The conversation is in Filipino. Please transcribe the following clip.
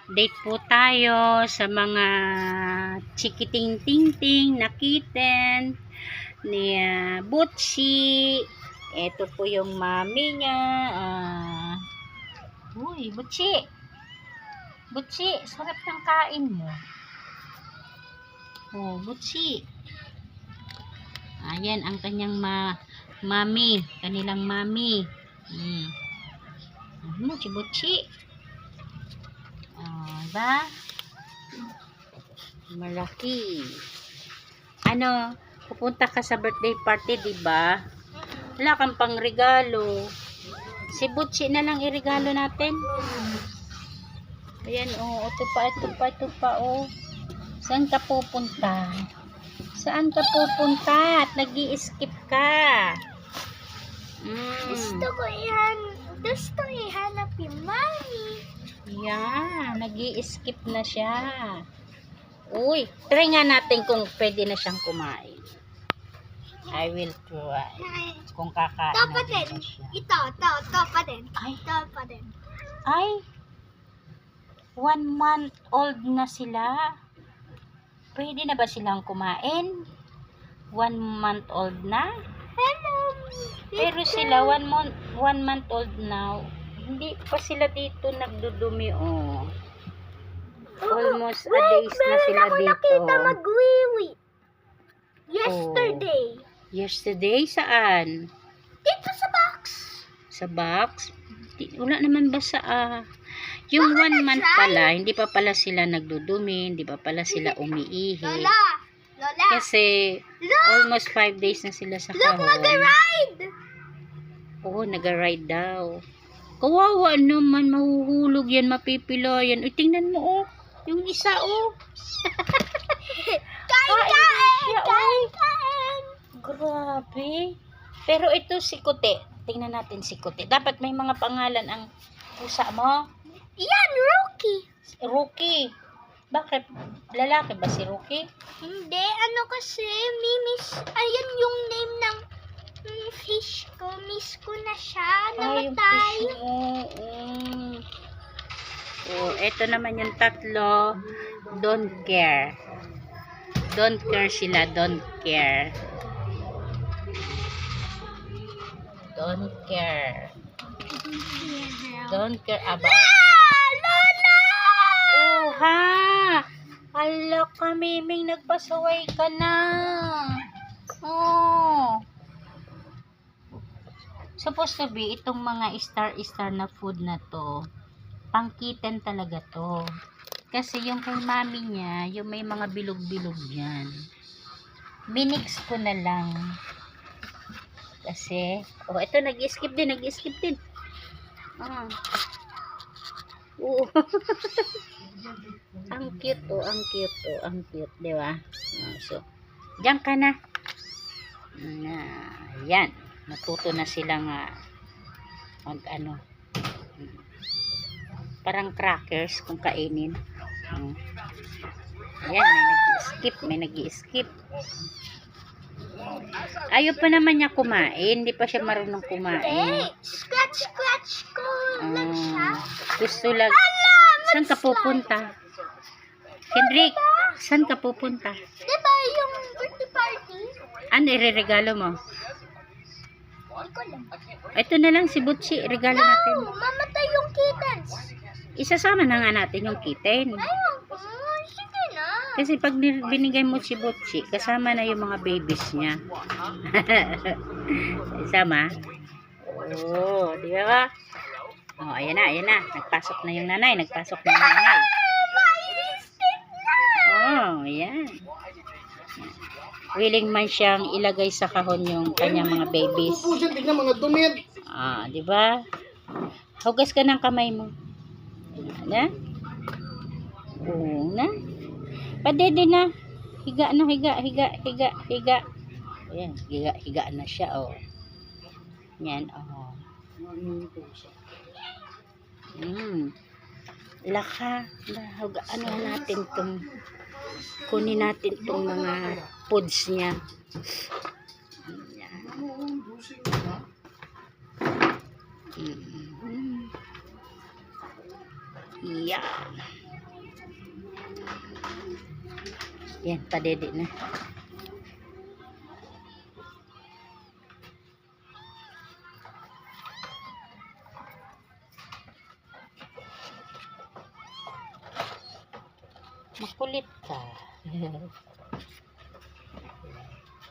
update po tayo sa mga chikiting-ting-ting na kitten ni Butchi. Ito po yung mami niya. Uy, Butchi. Butchi, sarap ng kain mo. Oh, Butchi. Ayan ang kanyang mami, kanilang mami. Ano si Butchi? Diba? Malaki. Ano, pupunta ka sa birthday party, diba? Wala kang pang regalo. Si Butchi na lang iregalo natin. Ayan, oh, ito pa, oh. Saan ka pupunta? Saan ka pupunta? At nag-i-skip ka. Gusto ihanap yung mami. Yan, nag-i-skip na siya. Uy, try nga natin kung pwede na siyang kumain. I will try. Kung kakain na din siya. Ito pa din. Ay. Ito pa din. Ay, 1 month old na sila. Pwede na ba silang kumain? 1 month old na? Hello. Pero sila 1 month old now. Hindi pa sila dito nagdudumi, oh. Almost a days na sila dito. Nakita magwiwi. Yesterday. Yesterday? Saan? Dito sa box. Sa box? Wala naman ba sa yung 1 month pala, hindi pa pala sila nagdudumi, hindi pa pala sila umiihi. Lola. Kasi almost 5 days na sila sa kahon. Look, nag-ride. Oo, nag-ride daw. Kawawa naman, mahuhulog yan, mapipila yan. Uy, tingnan mo, oh. Yung isa, oh. Kain. Grabe. Pero ito si Kote. Tingnan natin si Kote. Dapat may mga pangalan ang pusa mo. Yan, Rookie. Rookie. Bakit? Lalaki ba si Rookie? Hindi, ano kasi, ayan yung name ng fish ko. Miss ko na siya. Yung Namatay. fish mo. Oh, ito naman yung tatlo. Don't care. Don't care sila. Don't care. Don't care. Don't care about. Lola! Oh, ha! Hala ka, Miming, nagpasaway ka na. Oh. Supposed to be, itong mga star na food na to, pangkitten talaga to. Kasi yung kay mami niya, yung may mga bilog-bilog yan. Minix ko na lang. Kasi, oh, ito, nag-skip din. Oo. Ang cute, di ba? So, diyan ka na. Yan. Natuto na silang parang crackers kung kainin. Ayan, may nag-i-skip. Ayaw pa naman niya kumain. Hindi pa siya marunong kumain. Scratch ko lang siya. Gusto lang. Saan ka pupunta? Kendrick, saan ka pupunta? Diba yung birthday party? Ano ireregalo mo? Hindi ko lang. Ito na lang si Butchi. Regalo natin. Mamatay yung kittens. Isasama na nga natin yung kitten. Ayun po. Sige na. Kasi pag binigay mo si Butchi, kasama na yung mga babies niya. Isama? Oo, di ba? Oh, ayan na. Nagpasok na yung nanay. Oh, ayan. Willing man siyang ilagay sa kahon yung kanyang mga babies. Di ba? Hugas ka ng kamay mo. Na? Oo na. Padede na. Higa na, higa. Ayan, higa na siya, oh. Yan, oh. Laka. Ano natin tong, kunin natin tong mga foods niya. Yan. Yan. Yan, padede na. Makulit ka.